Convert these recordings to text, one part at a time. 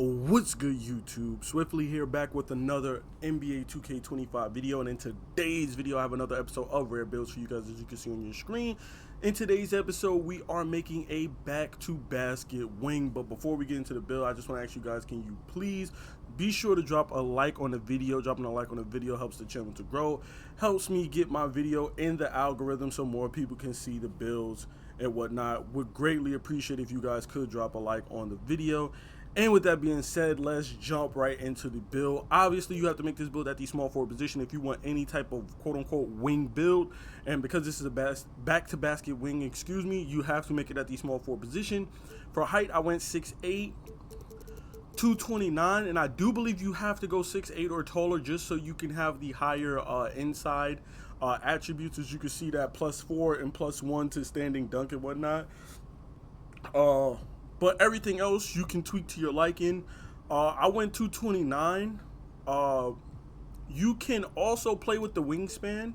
What's good, YouTube? Swiftly here, back with another NBA 2K25 video, and in today's video I have another episode of Rare Builds for you guys, as you can see on your screen. In today's episode we are making a back-to-basket wing, but before we get into the build, I just want to ask you guys, can you please be sure to drop a like on the video. Dropping a like on the video helps the channel to grow, helps me get my video in the algorithm so more people can see the builds and whatnot. Would greatly appreciate if you guys could drop a like on the video. And with that being said, let's jump right into the build. Obviously, you have to make this build at the small forward position if you want any type of quote-unquote wing build. And because this is a back-to-basket wing, you have to make it at the small forward position. For height, I went 6'8", 229, and I do believe you have to go 6'8" or taller just so you can have the higher inside attributes. As you can see, that +4 and +1 to standing dunk and whatnot. But everything else you can tweak to your liking. I went 229. You can also play with the wingspan.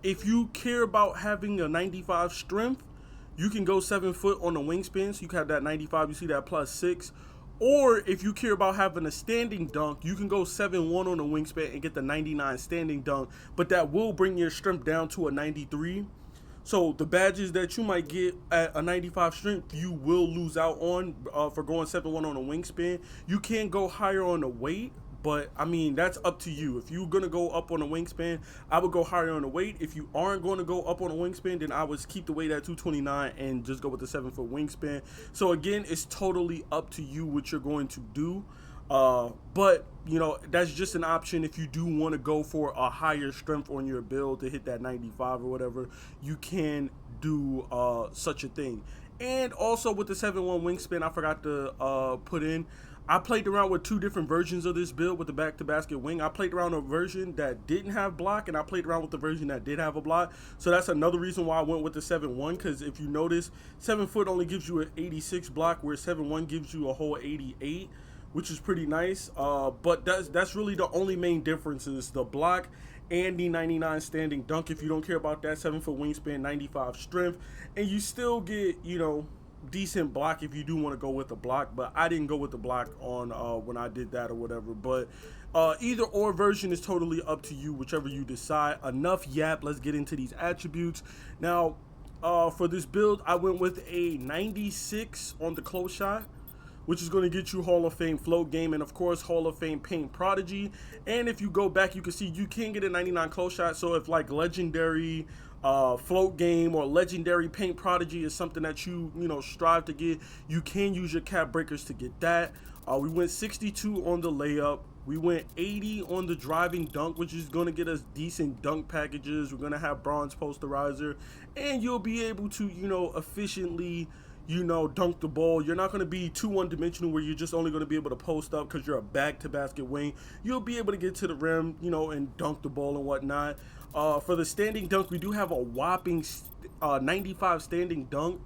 If you care about having a 95 strength, you can go 7 foot on the wingspan, so you can have that 95. You see that +6. Or if you care about having a standing dunk, you can go 7'1" on the wingspan and get the 99 standing dunk, but that will bring your strength down to a 93. So the badges that you might get at a 95 strength, you will lose out on for going 7'1" on a wingspan. You can go higher on the weight, but I mean, that's up to you. If you're gonna go up on a wingspan, I would go higher on the weight. If you aren't going to go up on a wingspan, then I would keep the weight at 229 and just go with the 7-foot wingspan. So again, it's totally up to you what you're going to do. But you know, that's just an option. If you do want to go for a higher strength on your build to hit that 95 or whatever, you can do such a thing. And also with the 7'1" wingspan, I forgot to put in, I played around with 2 different versions of this build with the back-to-basket wing. I played around a version that didn't have block, and I played around with the version that did have a block. So that's another reason why I went with the 7'1", because if you notice, 7 foot only gives you an 86 block, where 7'1" gives you a whole 88. Which is pretty nice, but that's really the only main difference, is the block and the 99 standing dunk. If you don't care about that, 7-foot wingspan, 95 strength, and you still get, you know, decent block if you do want to go with the block. But I didn't go with the block on when I did that or whatever. But either or version is totally up to you, whichever you decide. Enough yap, let's get into these attributes. Now, for this build, I went with a 96 on the close shot, which is going to get you Hall of Fame float game, and of course Hall of Fame paint prodigy. And if you go back, you can see you can get a 99 close shot. So if like legendary float game or legendary paint prodigy is something that you strive to get, you can use your cap breakers to get that. We went 62 on the layup. We went 80 on the driving dunk, which is going to get us decent dunk packages. We're going to have bronze posterizer, and you'll be able to, efficiently, dunk the ball. You're not going to be too one-dimensional where you're just only going to be able to post up because you're a back-to-basket wing. You'll be able to get to the rim, and dunk the ball and whatnot. For the standing dunk, we do have a whopping 95 standing dunk,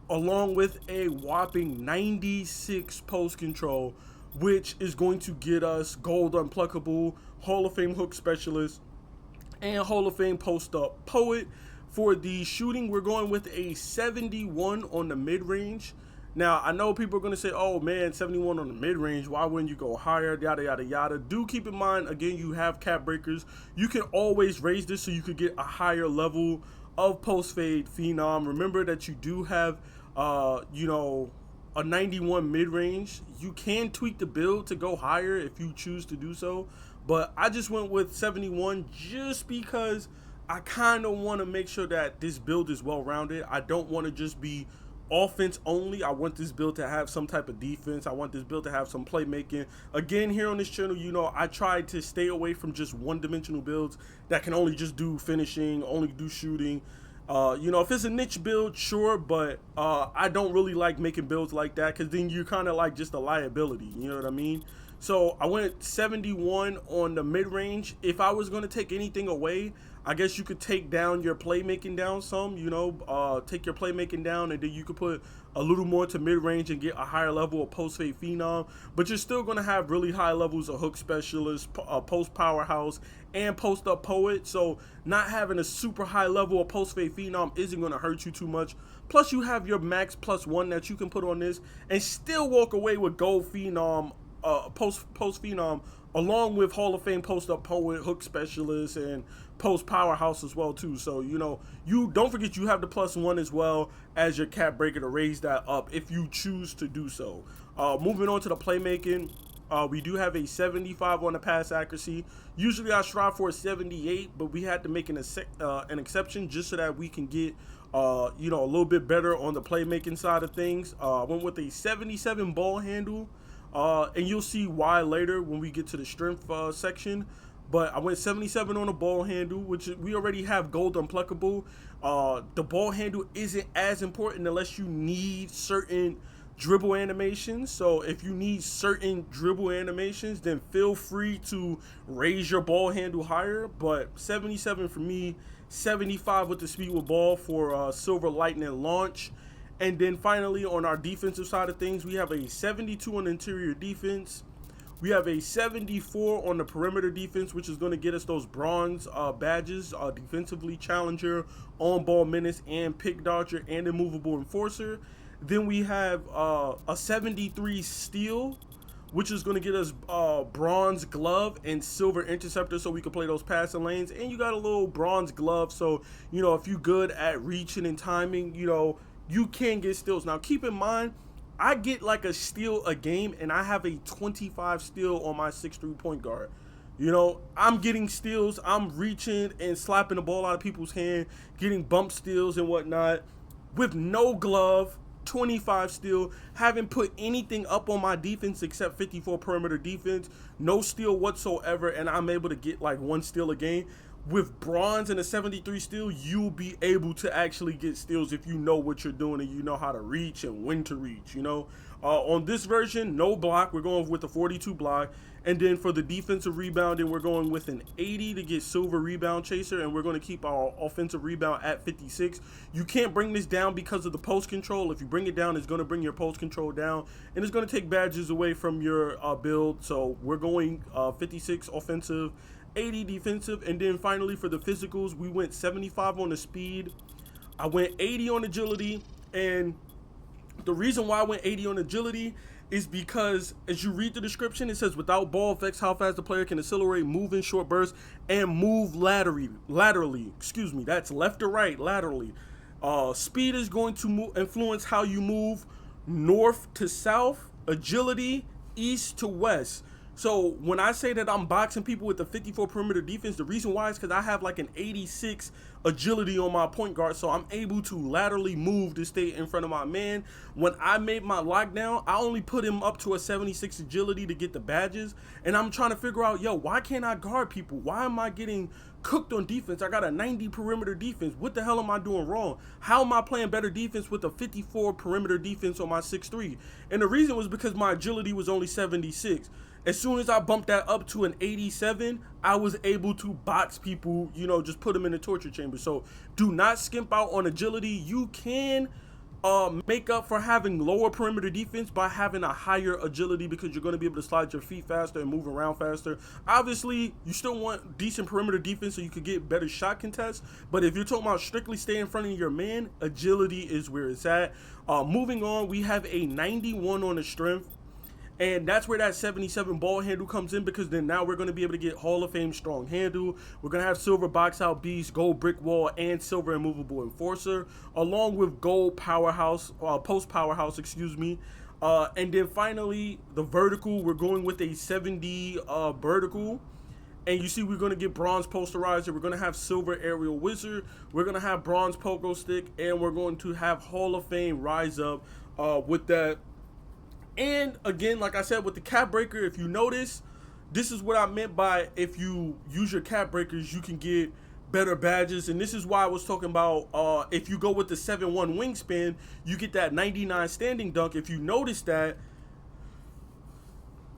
along with a whopping 96 post control, which is going to get us gold unpluckable, Hall of Fame hook specialist, and Hall of Fame post-up poet. For the shooting, we're going with a 71 on the mid-range. Now, I know people are going to say, oh man, 71 on the mid-range, why wouldn't you go higher, yada, yada, yada. Do keep in mind, again, you have cap breakers. You can always raise this so you could get a higher level of post-fade phenom. Remember that you do have, a 91 mid-range. You can tweak the build to go higher if you choose to do so. But I just went with 71 just because I kind of want to make sure that this build is well-rounded. I don't want to just be offense only. I want this build to have some type of defense. I want this build to have some playmaking. Again, here on this channel, I try to stay away from just one-dimensional builds that can only just do finishing, only do shooting. If it's a niche build, sure, but I don't really like making builds like that, because then you're kind of like just a liability, you know what I mean? So I went 71 on the mid-range. If I was going to take anything away, I guess you could take down your playmaking down some, take your playmaking down, and then you could put a little more to mid-range and get a higher level of post-fade phenom, but you're still going to have really high levels of hook specialist, post powerhouse, and post-up poet. So not having a super high level of post-fade phenom isn't going to hurt you too much. Plus you have your max +1 that you can put on this and still walk away with gold phenom, post phenom, along with Hall of Fame post-up poet, hook specialist, and post powerhouse as well too. So you don't forget you have the +1 as well as your cap breaker to raise that up if you choose to do so. Moving on to the playmaking, we do have a 75 on the pass accuracy. Usually I strive for a 78, but we had to make an exception just so that we can get a little bit better on the playmaking side of things. I went with a 77 ball handle. And you'll see why later when we get to the strength section. But I went 77 on the ball handle, which we already have gold unpluckable. The ball handle isn't as important unless you need certain dribble animations. So if you need certain dribble animations, then feel free to raise your ball handle higher. But 77 for me, 75 with the speed with ball for Silver Lightning launch. And then finally, on our defensive side of things, we have a 72 on interior defense. We have a 74 on the perimeter defense, which is going to get us those bronze badges, defensively challenger, on-ball menace, and pick dodger, and immovable enforcer. Then we have a 73 steal, which is going to get us bronze glove and silver interceptor, so we can play those passing lanes. And you got a little bronze glove, so if you're good at reaching and timing, you can get steals. Now, keep in mind, I get like a steal a game, and I have a 25 steal on my 6'3" point guard. I'm getting steals. I'm reaching and slapping the ball out of people's hand, getting bump steals and whatnot with no glove, 25 steal, haven't put anything up on my defense except 54 perimeter defense, no steal whatsoever, and I'm able to get like 1 steal a game. With bronze and a 73 steal, you'll be able to actually get steals if you know what you're doing and you know how to reach and when to reach, On this version, no block. We're going with a 42 block. And then for the defensive rebounding, we're going with an 80 to get silver rebound chaser, and we're going to keep our offensive rebound at 56. You can't bring this down because of the post control. If you bring it down, it's going to bring your post control down, and it's going to take badges away from your build. So we're going 56 offensive, 80 defensive. And then finally for the physicals, we went 75 on the speed. I went 80 on agility, and the reason why I went 80 on agility is because as you read the description, it says without ball affects how fast the player can accelerate, move in short bursts, and move laterally. That's left or right, laterally. Speed is going to influence how you move north to south, agility east to west. So when I say that I'm boxing people with the 54 perimeter defense, the reason why is because I have like an 86 agility on my point guard, so I'm able to laterally move to stay in front of my man. When I made my lockdown, I only put him up to a 76 agility to get the badges, and I'm trying to figure out, why can't I guard people? Why am I getting cooked on defense? I got a 90 perimeter defense. What the hell am I doing wrong? How am I playing better defense with a 54 perimeter defense on my 6'3"? And the reason was because my agility was only 76. As soon as I bumped that up to an 87, I was able to box people, just put them in the torture chamber. So do not skimp out on agility. You can make up for having lower perimeter defense by having a higher agility, because you're going to be able to slide your feet faster and move around faster. Obviously, you still want decent perimeter defense so you could get better shot contests. But if you're talking about strictly staying in front of your man, agility is where it's at. Moving on, we have a 91 on the strength. And that's where that 77 ball handle comes in, because then now we're going to be able to get Hall of Fame strong handle. We're going to have silver box out beast, gold brick wall, and silver immovable enforcer, along with gold powerhouse, post powerhouse, and then finally the vertical, we're going with a 70 vertical. And you see we're going to get bronze posterizer, we're going to have silver aerial wizard, we're going to have bronze pogo stick, and we're going to have Hall of Fame rise up with that. And again, like I said, with the cap breaker, if you notice, this is what I meant by if you use your cap breakers, you can get better badges. And this is why I was talking about if you go with the 7-1 wingspan, you get that 99 standing dunk. If you notice that,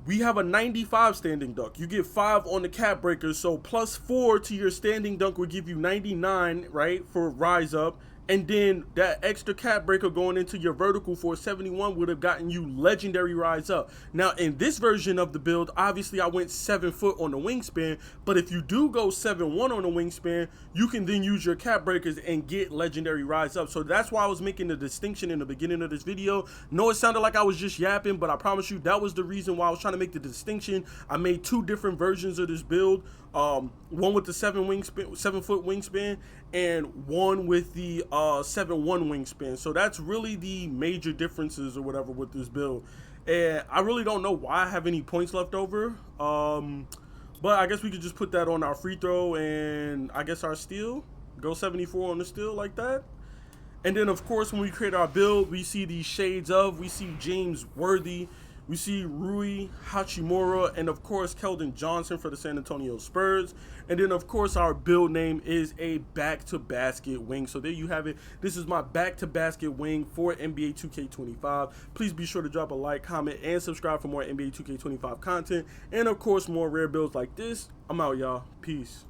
we have a 95 standing dunk. You get 5 on the cap breakers, so plus 4 to your standing dunk will give you 99, right, for rise up. And then that extra cap breaker going into your vertical for 71 would have gotten you legendary rise up. Now, in this version of the build, obviously I went 7 foot on the wingspan, but if you do go 7-1 on the wingspan, you can then use your cap breakers and get legendary rise up. So that's why I was making the distinction in the beginning of this video. No, it sounded like I was just yapping, but I promise you that was the reason why I was trying to make the distinction. I made 2 different versions of this build. One with the 7 foot wingspan, and one with the 7-1 wingspan. So that's really the major differences or whatever with this build. And I really don't know why I have any points left over. But I guess we could just put that on our free throw, and I guess our steal. Go 74 on the steal like that. And then, of course, when we create our build, we see these shades of. We see James Worthy. We see Rui Hachimura, and of course Keldon Johnson for the San Antonio Spurs. And then of course our build name is a back-to-basket wing. So there you have it. This is my back-to-basket wing for NBA 2K25. Please be sure to drop a like, comment, and subscribe for more NBA 2K25 content. And of course more rare builds like this. I'm out, y'all. Peace.